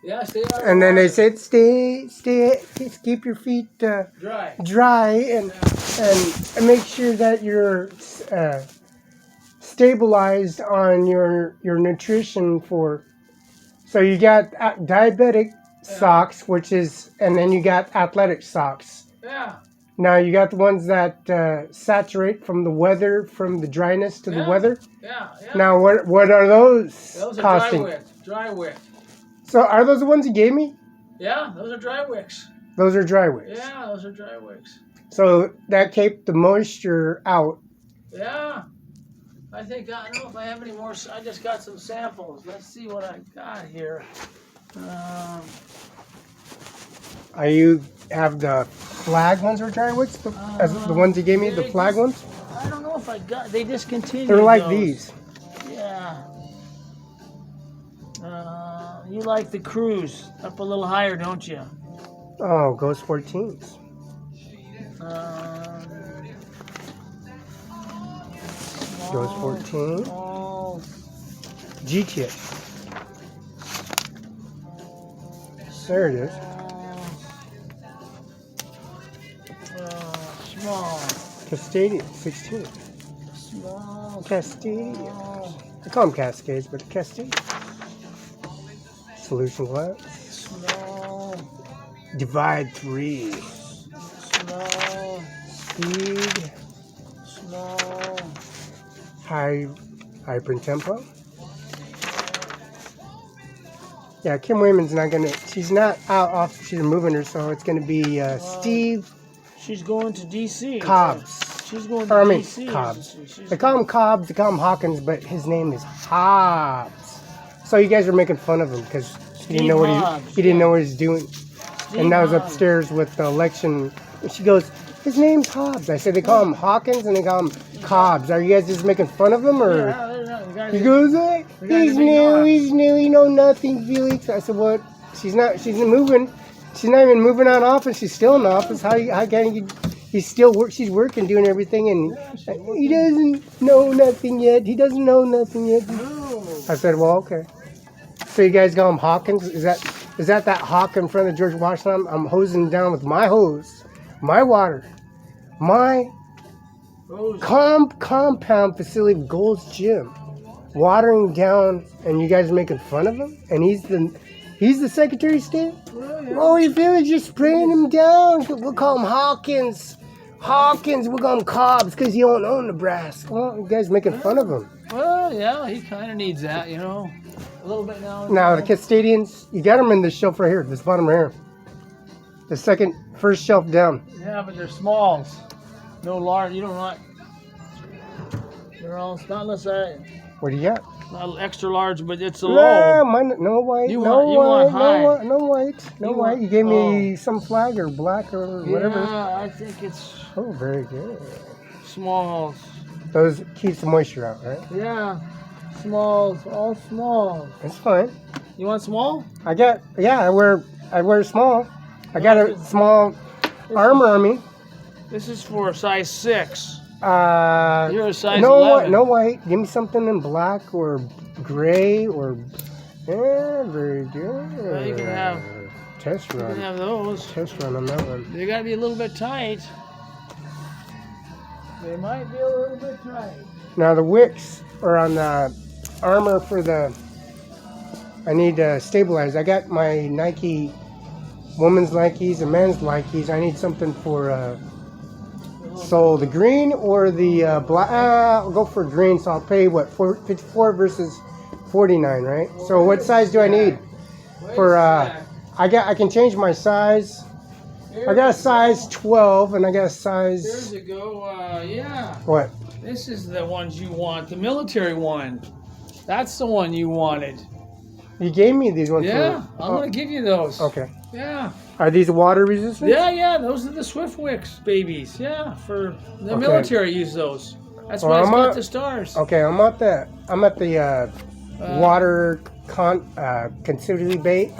Yes, they are. And then they said, keep your feet dry and make sure that you're stabilized on your nutrition for. So you got diabetic socks, which is, and then you got athletic socks. Yeah. Now you got the ones that saturate from the weather, from the dryness to the weather. Yeah. Now what are those? Those are costing? dry wick. So are those the ones you gave me? Yeah, those are dry wicks. Those are dry wicks. Yeah, those are dry wicks. So that kept the moisture out. Yeah. I don't know if I have any more. I just got some samples. Let's see what I got here. You have the flag ones or dry wicks? As the ones you gave me, the flag ones? I don't know if I got. They discontinued. They're like those. these. Yeah. You like the cruise up a little higher, don't you? Oh, Ghost 14s. Ghost 14. GTX. There it is. Small. Cascadia 16. Small. Cascadia. They call them Cascades, but Cascadia. Solution glass. Small. Divide 3. Small. Speed. Small. Hyper tempo. Yeah, Kim Wayman's not gonna. She's not out off. She's moving her, so it's gonna be Steve. She's going to D.C. Cobbs. She's going to D.C. Cobbs. They call him Cobbs. They call him Hawkins, but his name is Hobbs. So you guys are making fun of him because he didn't know what he didn't know what he's doing. And I was upstairs with the election. And she goes, his name's Hobbs. I said they call him Hawkins and they call him Cobbs. Are you guys just making fun of him or? Yeah, he goes, he's new, he know nothing, Felix. I said, what? She's moving. She's not even moving out of office. She's still in office. How can you? He's still she's working, doing everything, and he doesn't know nothing yet. He doesn't know nothing yet. I said, well, okay. So you guys call him Hawkins? Is that hawk in front of George Washington? I'm hosing down with my hose, my water, my compound facility of Gold's Gym, watering down, and you guys are making fun of him? And he's the Secretary of State? Oh, you feel like you're spraying him down? We'll call him Hawkins. We'll call him Cobbs because he don't own Nebraska. Well, you guys making fun of him. Well, yeah, he kind of needs that, you know. A little bit now. Now, the Castadians, you got them in this shelf right here, this bottom right here. The first shelf down. Yeah, but they're smalls. No large. You don't want. They're all, not unless I. What do you got? Not extra large, but it's a low. No white. No white. You gave me some flag or black or whatever. Yeah, I think it's. Oh, very good. Smalls. Those keeps the moisture out, right? Yeah. Smalls, all small. That's fine. You want small? I wear small. I got a small armor on me. This is for size 6. You're a size 11. No white. Give me something in black or gray or. Yeah, very good. Well, you can have. Test run. You can have those. Test run on that one. They gotta be a little bit tight. They might be a little bit tight. Now the wicks are on the armor for the. I need to stabilize. I got my Nike, women's Nikes and men's Nikes. I need something for. So the green or the black? I'll go for green. So I'll pay what 54 versus 49, right? So what size do I need? For I can change my size. I got a size 12 and I got a size. There's a go. Yeah. What? This is the ones you want. The military one. That's the one you wanted. You gave me these ones. Yeah, I'm gonna give you those. Okay. Yeah. Are these water resistant? Yeah. Those are the Swiftwicks babies. Yeah, for the military use those. That's why it's got the stars. Okay, I'm at the water considerably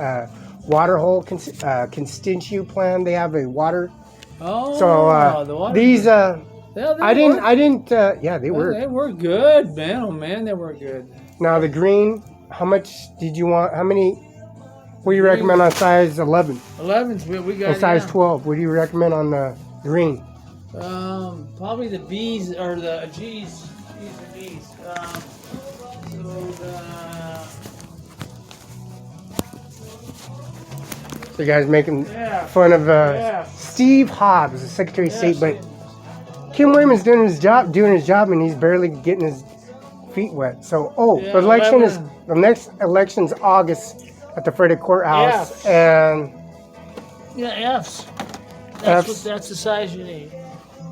water hole constituent plan. They have a water. Oh. So the water. These yeah, I didn't. Yeah, they work. They were good, man. Oh man, they were good. Now the green. How much did you want? How many? What do you recommend on size 11? 11s, we got And size yeah. 12? What do you recommend on the green? Probably the B's or the G's. G's and B's. So you guys making Yeah. fun of Yeah. Steve Hobbs, the Secretary of State, but so- Kim Wayman's doing his job, and he's barely getting his feet wet. So, Yeah, the election 11. the next election's August at the Frederick Courthouse, Yeah. and yeah, F's. F's. That's the size you need.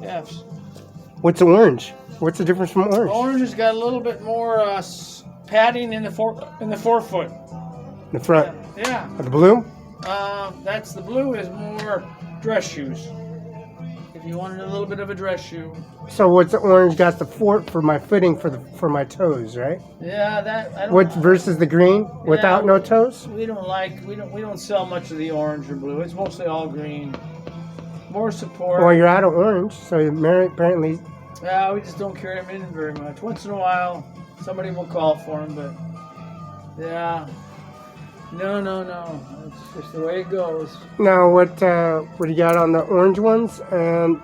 F's. what's orange? What's the difference from orange? Orange has got a little bit more padding in the forefoot. The front. Yeah. The blue? That's the blue is more dress shoes. If you wanted a little bit of a dress shoe. So what's the orange got the fort for my footing for my toes, right? Yeah, that I don't. What versus the green without no toes? We don't sell much of the orange or blue. It's mostly all green. More support. Well, you're out of orange, so apparently. Yeah, we just don't carry them in very much. Once in a while, somebody will call for them, but yeah. No. It's just the way it goes. Now, what do you got on the orange ones? And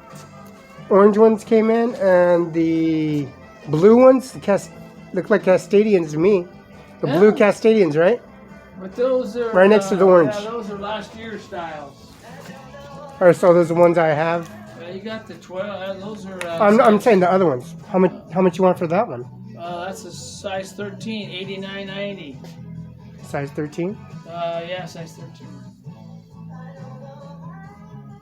orange ones came in, and the blue ones look like Castadians to me. The blue Castadians, right? But those are Right next to the orange. Yeah, those are last year's styles. Or so those are the ones I have. Yeah, you got the 12. Those are. I'm saying the other ones. How much you want for that one? That's a size 13, 89.90. Size 13. Yeah, size 13.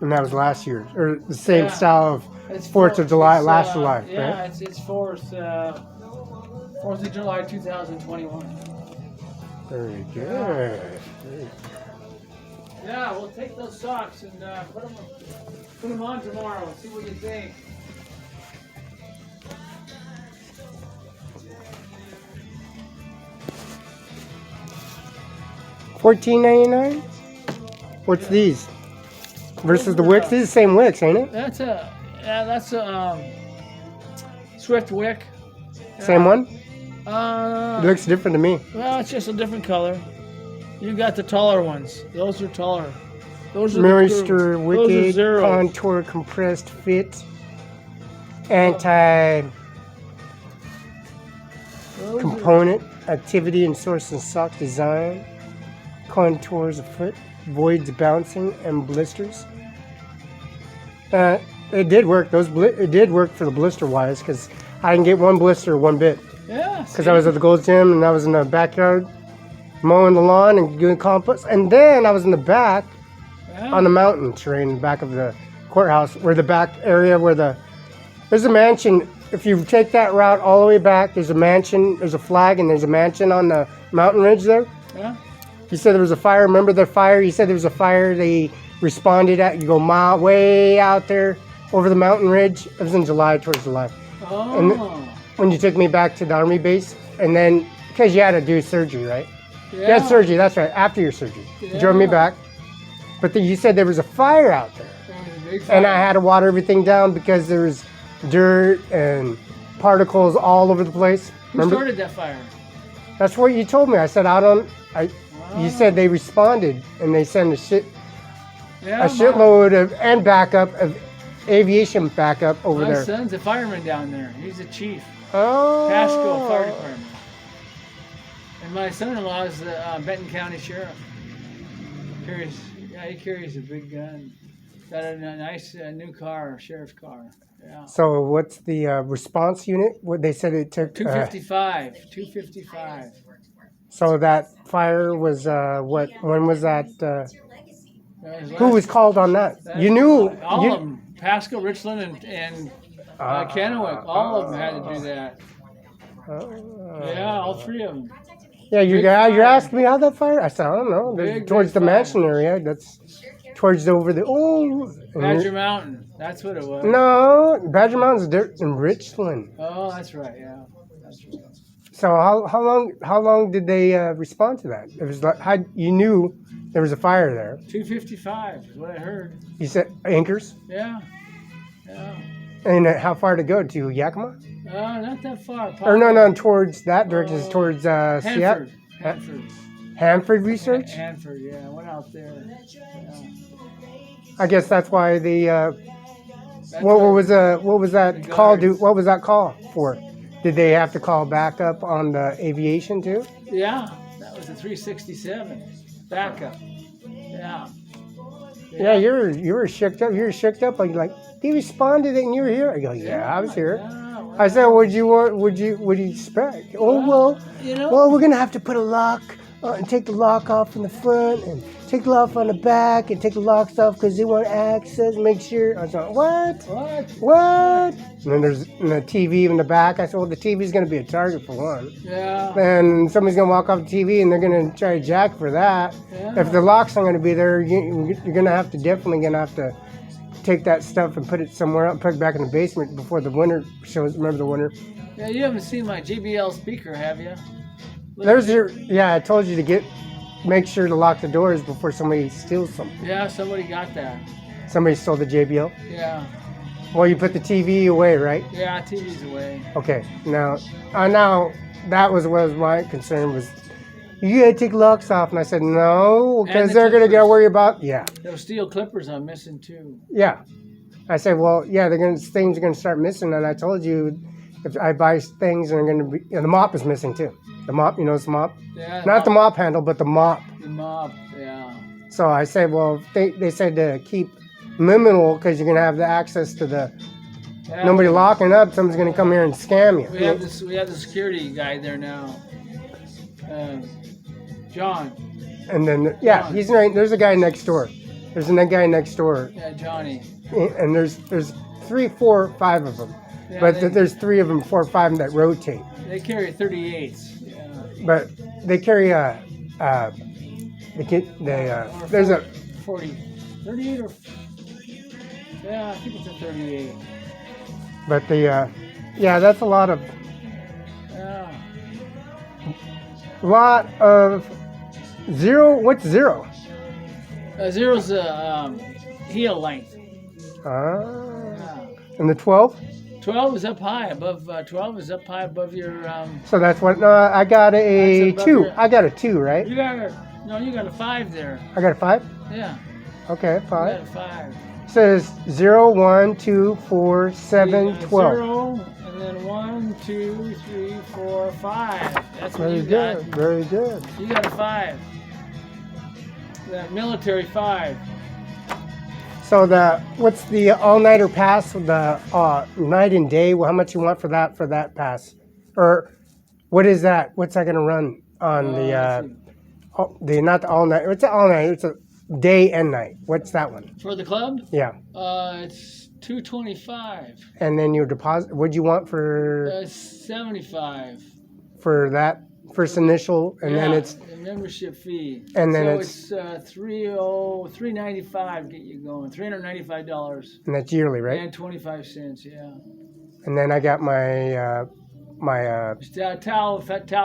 And that was last year, or the same Yeah. style of It's 4th of July, it's, last July, Yeah, right? it's 4th of July 2021. Very good. Yeah, we'll take those socks and put them on tomorrow and see what you think. $14.99. What's these? Versus the wicks. These are the same wicks, ain't it? That's a Swift wick. Same one. It looks different to me. Well, it's just a different color. You got the taller ones. Those are taller. Those are Moisture, those are wicked, zeros. contour, compressed fit, anti Those component, activity and source and sock design, contours of foot, voids bouncing and blisters. It did work. It did work for the blister wise because I didn't get one blister one bit. Yeah. Because I was at the Gold's Gym and I was in the backyard mowing the lawn and doing compost, and then I was in the back on the mountain terrain in the back of the courthouse, where the back area where there's a mansion. If you take that route all the way back, there's a mansion, there's a flag, and there's a mansion on the mountain ridge there. Yeah. You said there was a fire. Remember the fire? You said there was a fire. They responded at. You go way out there over the mountain ridge. It was in July, towards July. Oh. And when you took me back to the army base, and then because you had to do surgery, right? Yeah. You had surgery. That's right. After your surgery, you drove me back. But then you said there was a fire out there, and I had to water everything down because there was dirt and particles all over the place. Who started that fire? That's what you told me. I said You said they responded and they sent a shitload of and backup of aviation backup over My there. son's a fireman down there. He's a chief. Oh. Pasco Fire Department. And my son-in-law is the Benton County Sheriff. He carries a big gun. Got a nice new car, sheriff's car. Yeah. So what's the response unit? What they said it took? 255. 255. So that fire was what? When was that? Who was called on that? You knew. All of them. Pasco, Richland, and Kennewick. All of them had to do that. Yeah, all three of them. Yeah, you're asking me how that fire? I said I don't know. Towards the mansion area. That's towards over the Badger Mountain. That's what it was. No, Badger Mountain's in Richland. Oh, that's right. Yeah, that's right. So how long did they respond to that? It was like you knew there was a fire there. 255 is what I heard. You said Anchors? Yeah. Yeah. And how far to go to Yakima? Not that far. Or no, towards that direction. Towards Seattle. Hanford. Hanford Research? Hanford, yeah, I went out there. Yeah. I guess that's why the That's what where was that the call guards- what was that call for? Did they have to call back up on the aviation too? Yeah, that was the 367 backup. Yeah. Yeah, you were shook up. You were shook up. Like, he responded and you were here. I go, yeah, I was here. Yeah, well, I said, what do you expect? Oh, well, you know, we're going to have to put a lock and take the lock off in the front and take the lock on the back and take the locks off because they want access, make sure. I was like, what? And then there's the TV in the back. I said, well, the TV's going to be a target for one. Yeah. And somebody's going to walk off the TV and they're going to try to jack for that. Yeah. If the lock's not going to be there, you're going to have to take that stuff and put it somewhere else, put it back in the basement before the winter shows. Remember the winter? Yeah, you haven't seen my JBL speaker, have you? I told you to make sure to lock the doors before somebody steals something. Yeah, somebody got that. Somebody stole the JBL? Yeah. Well, you put the TV away, right? Yeah, TV's away. Okay. Now that was my concern was, you gotta take locks off. And I said, no, because they're going to get worried about, Those steel clippers I'm missing too. Yeah. I said, well, yeah, things are going to start missing. And I told you, if I buy things and they're going to be, the mop is missing too. The mop, you know, the mop? Yeah. Not the mop handle, but the mop. The mop, yeah. So I said, well, they said to keep minimal because you're going to have the access to the, nobody locking up, someone's going to come here and scam you. We have the security guy there now. John. And then, yeah, he's right, there's a guy next door. There's a guy next door. Yeah, Johnny. And there's 3, 4, 5 of them. Yeah, But there's 3 of them, 4 or 5 that rotate. They carry 38s. Yeah. But they carry there's a 40, 38 or, yeah, I think it's a 38. But that's a lot of zero. What's zero? Zero's heel length. And the 12? 12 is up high above. 12 is up high above your. So that's what. I got a 2. I got a 2, right? You got you got a 5 there. I got a 5. Yeah. Okay, 5. You got a 5. It says 0, 1, 2, 4, 7, 12. 0, and then 1, 2, 3, 4, 5. That's what you got. got. Very good. You got a 5. That military 5. So what's the all-nighter pass? The night and day. Well, how much you want for that pass? Or what is that? What's that going to run on not the all night? It's an all night. It's a day and night. What's that one? For the club? Yeah. It's $225. And then your deposit. What'd you want for? $75. For that first initial, and then it's a membership fee. And then it's $395 get you going. $395. And that's yearly, right? And 25 cents, yeah. And then I got my towel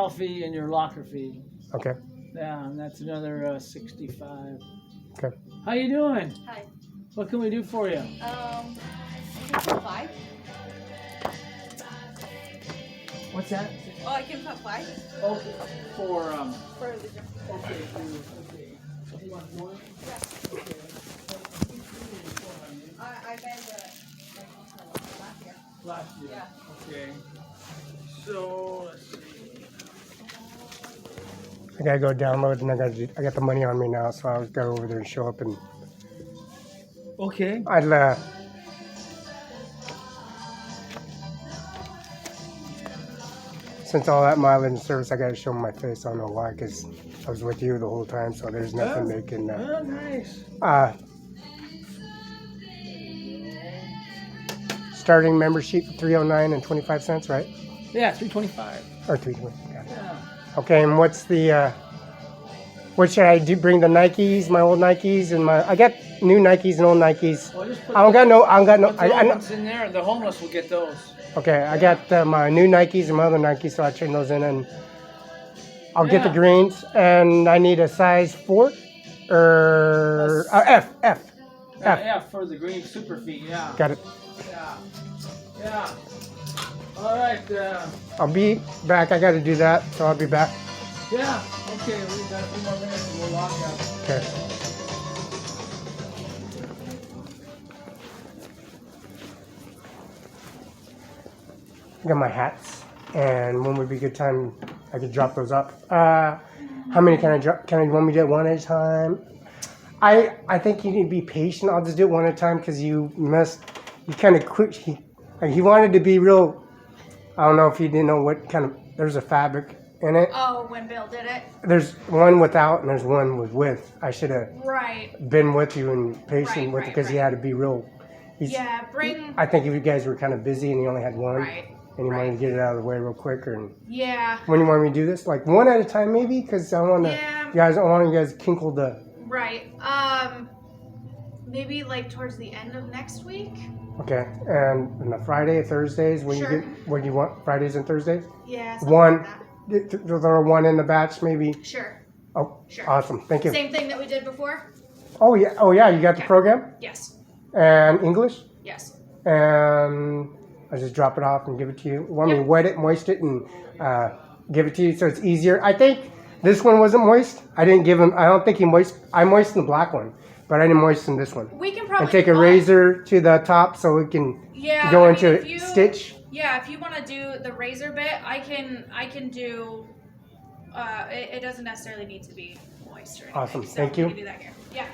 fee and your locker fee. Okay. Yeah, and that's another 65. Okay. How you doing? Hi. What can we do for you? I can put 5. What's that? Oh, I can put 5? Okay. For For the okay. You want one? yeah. Okay. I bet last year. Last year. Yeah. Okay. So let's see. I gotta go download, and I got the money on me now, so I was gotta go over there and show up, and Okay. since all that mileage and service, I gotta show them my face. I don't know why, because I was with you the whole time, so there's nothing they can. Oh, nice. Starting member sheet for $309 and 25 cents, right? Yeah, $325. Or $320. Yeah. Yeah. Okay, and what's the? What should I do? Bring the Nikes, my old Nikes, and I got new Nikes and old Nikes. Well, just put I don't got no. Put the I old know. ones in there. The homeless will get those. Okay, I got my new Nikes and my other Nikes, so I turn those in, and I'll get the Yeah. greens, and I need a size 4 or F. Yeah, for the green super feet. Yeah. Got it. Yeah. Yeah. All right. I'll be back. I got to do that, so I'll be back. Yeah, okay, we've got a few more minutes and we'll lock out. Okay. I got my hats, and when would be a good time I could drop those up? How many can I drop? Can I want me to do it one at a time? I think you need to be patient. I'll just do it one at a time because you kind of quick. He wanted to be real. I don't know if he didn't know what kind of. There's a fabric in it. Oh, when Bill did it? There's one without and there's one with. I should have Right. been with you and patient Right, with it right, because he right. had to be real. Yeah, bring. I think if you guys were kind of busy and you only had one, Right. and you wanted to get it out of the way real quick, or Yeah. when you want me to do this, like one at a time maybe, because I want to. Yeah. I want you guys to kinkle the. Right. Maybe like towards the end of next week. Okay, and on the Friday, Thursdays, when Sure. you get, what do you want? Fridays and Thursdays? Yeah. something One, like throw one in the batch maybe. that. Sure. Oh, Sure. awesome, thank you. Same thing that we did before. Oh yeah, you got the Okay. program Yes. and English, Yes. and I just drop it off and give it to you. Want me to Yep. wet it, moist it, and give it to you so it's easier. I think this one wasn't moist. I didn't give him. I don't think he moist. I moistened the black one, but I didn't moisten this one. We can probably And take a razor to the top so it can Yeah. go I mean, into if you, stitch. Yeah, if you want to do the razor bit, I can do. It doesn't necessarily need to be moist or anything. Awesome. So Thank we you. can do that here. Yeah.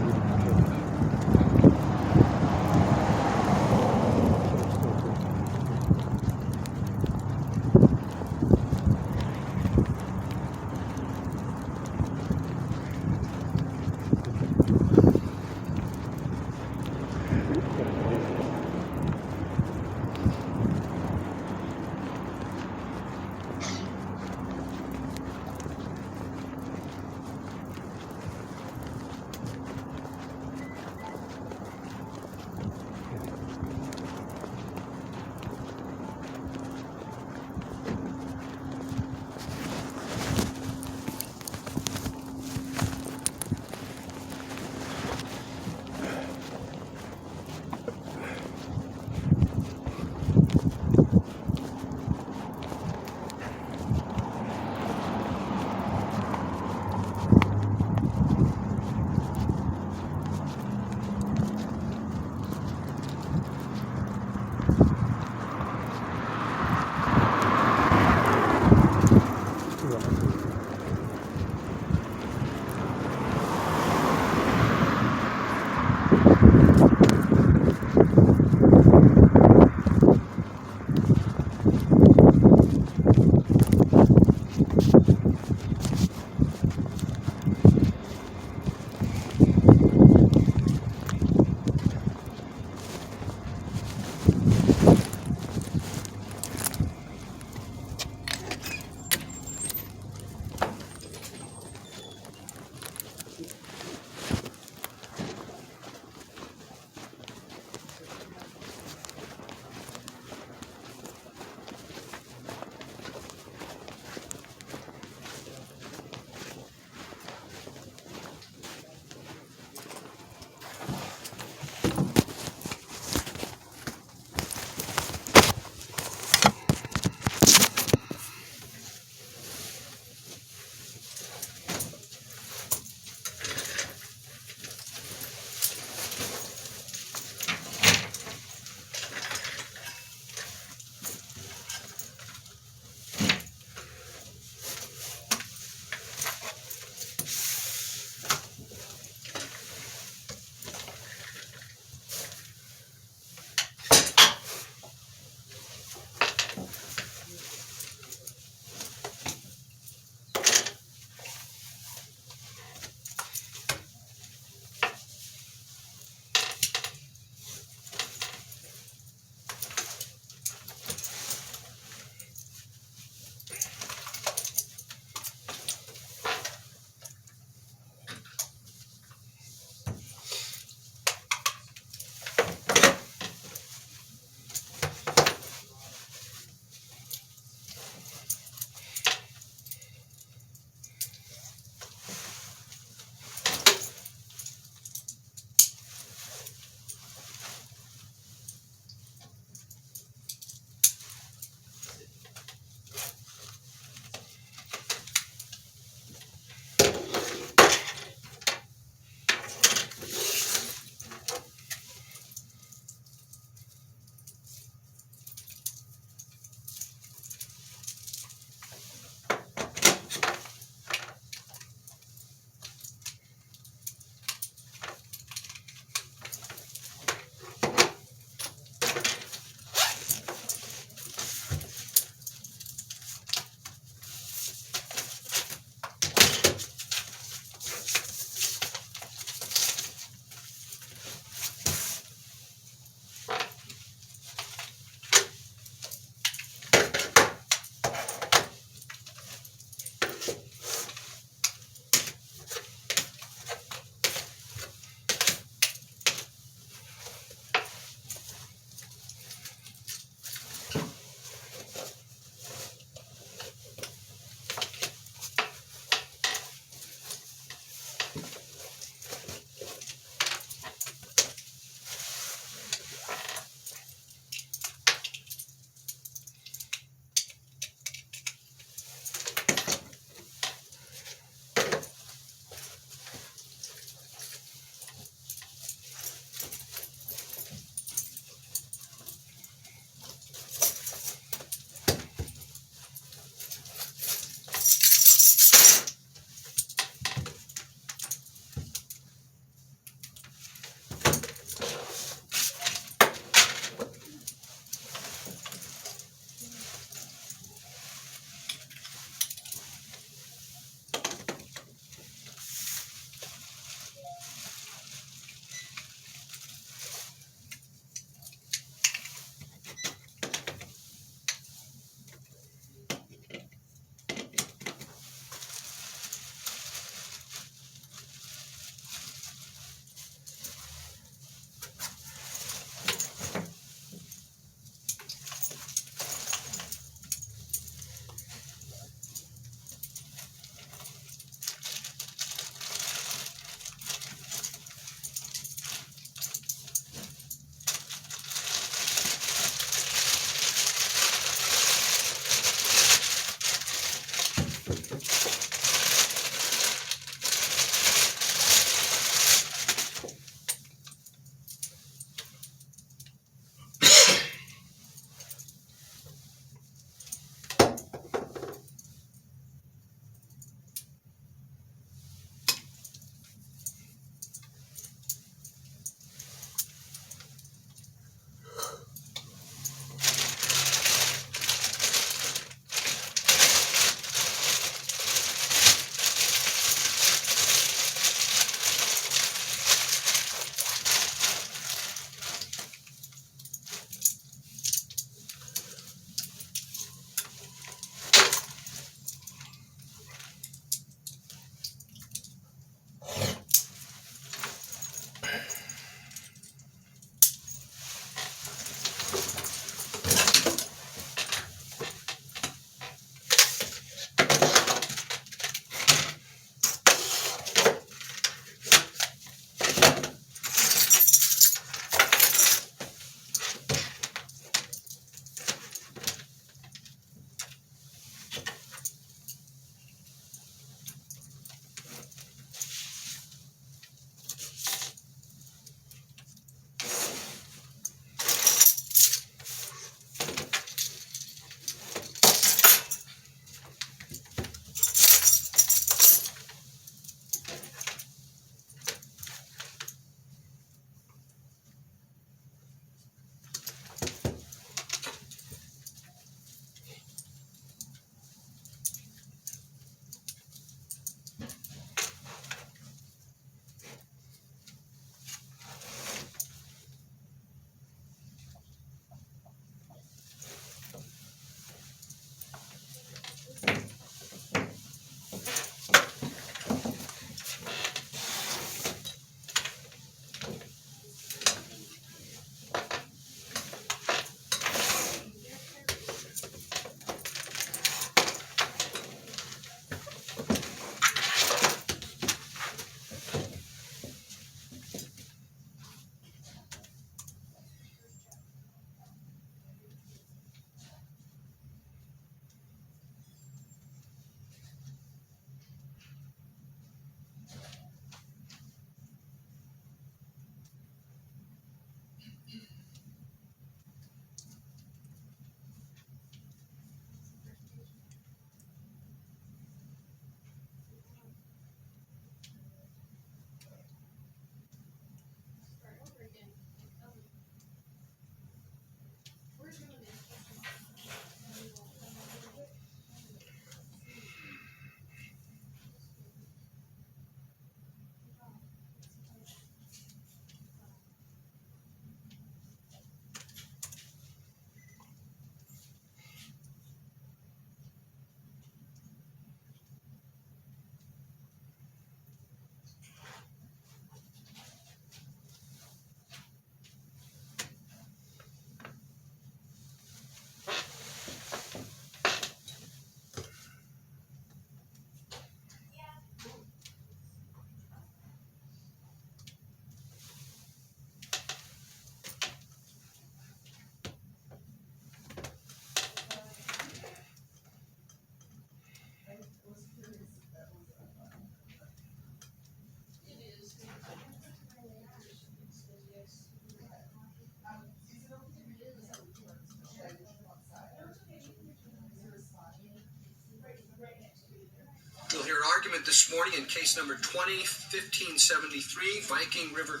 this morning in case number 20-1573, Viking River.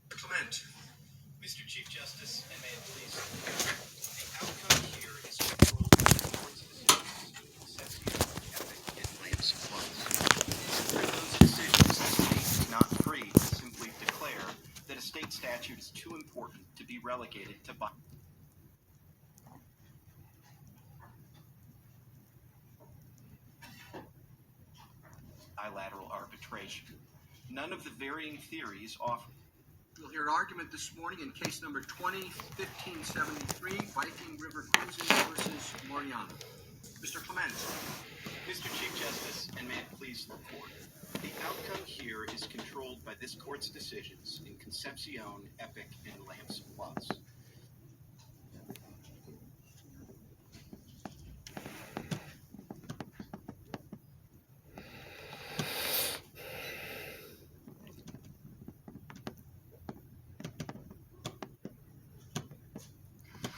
Clement. Mr. Chief Justice, and may it please the court, the outcome here is controlled by the court's decisions in Concession, Epic, and Lance Plus. After those decisions, the state is not free to simply declare that a state statute is too important to be relegated to bilateral arbitration. None of the varying theories offered. We'll hear argument this morning in case number 20-1573, Viking River Cruises versus Moriana. Mr. Clement. Mr. Chief Justice, and may it please the court, the outcome here is controlled by this court's decisions in Concepcion, Epic, and Lance Plus.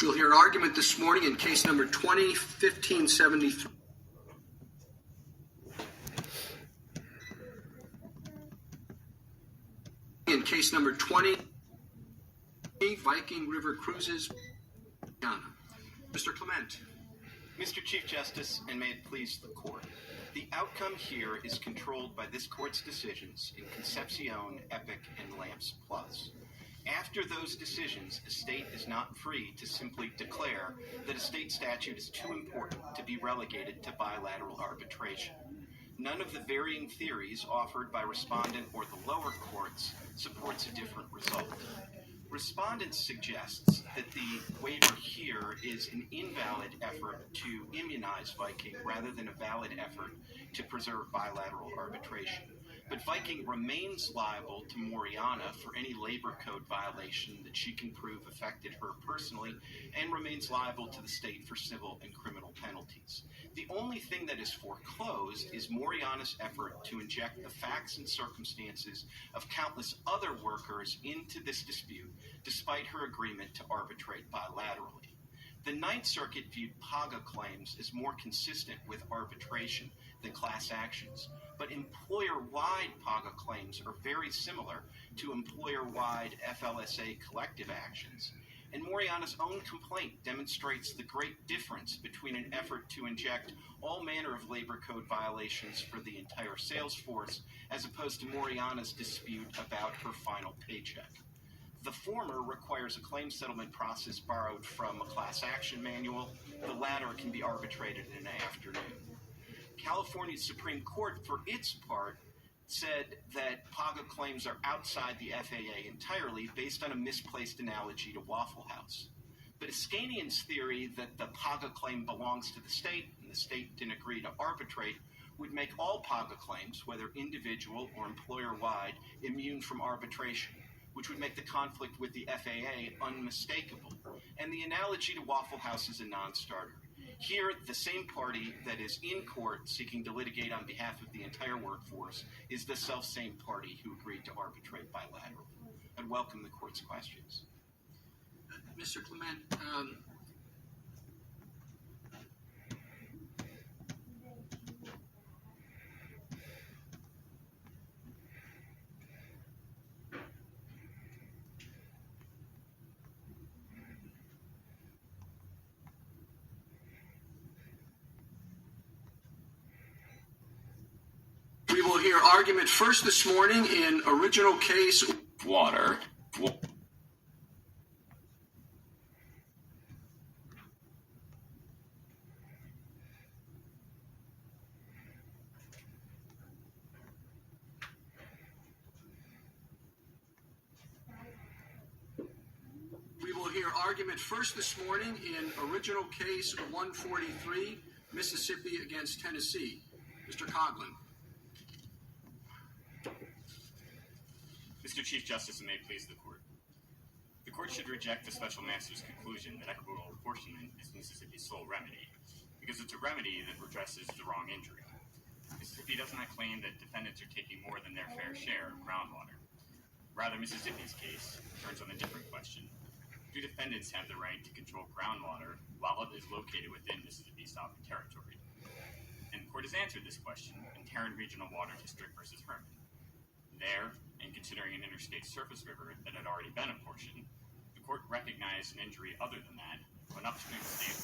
We'll hear argument this morning in case number 20-1573. In case number 20, Viking River Cruises. Mr. Clement. Mr. Chief Justice, and may it please the court, the outcome here is controlled by this court's decisions in Concepcion, Epic, and Lance Plus. After those decisions, a state is not free to simply declare that a state statute is too important to be relegated to bilateral arbitration. None of the varying theories offered by respondent or the lower courts supports a different result. Respondent suggests that the waiver here is an invalid effort to immunize Viking rather than a valid effort to preserve bilateral arbitration. But Viking remains liable to Moriana for any labor code violation that she can prove affected her personally, and remains liable to the state for civil and criminal penalties. The only thing that is foreclosed is Moriana's effort to inject the facts and circumstances of countless other workers into this dispute, despite her agreement to arbitrate bilaterally. The Ninth Circuit viewed PAGA claims as more consistent with arbitration than class actions, but employer-wide PAGA claims are very similar to employer-wide FLSA collective actions. And Moriana's own complaint demonstrates the great difference between an effort to inject all manner of labor code violations for the entire sales force as opposed to Moriana's dispute about her final paycheck. The former requires a claim settlement process borrowed from a class action manual. The latter can be arbitrated in an afternoon. California's Supreme Court, for its part, said that PAGA claims are outside the FAA entirely based on a misplaced analogy to Waffle House. But Iskanian's theory that the PAGA claim belongs to the state and the state didn't agree to arbitrate would make all PAGA claims, whether individual or employer-wide, immune from arbitration, which would make the conflict with the FAA unmistakable. And the analogy to Waffle House is a non-starter. Here, the same party that is in court seeking to litigate on behalf of the entire workforce is the self-same party who agreed to arbitrate bilaterally. I'd welcome the court's questions. Mr. Clement, we will hear argument first this morning in original case water. We will hear argument first this morning in original case 143, Mississippi against Tennessee. Mr. Coughlin. Mr. Chief Justice, and may it please the court. The court should reject the special master's conclusion that equitable apportionment is Mississippi's sole remedy, because it's a remedy that redresses the wrong injury. Mississippi does not claim that defendants are taking more than their fair share of groundwater. Rather, Mississippi's case turns on a different question. Do defendants have the right to control groundwater while it is located within Mississippi's sovereign territory? And court has answered this question in Tarrant Regional Water District versus Herman. There, in considering an interstate surface river that had already been apportioned, the court recognized an injury other than that of an upstream state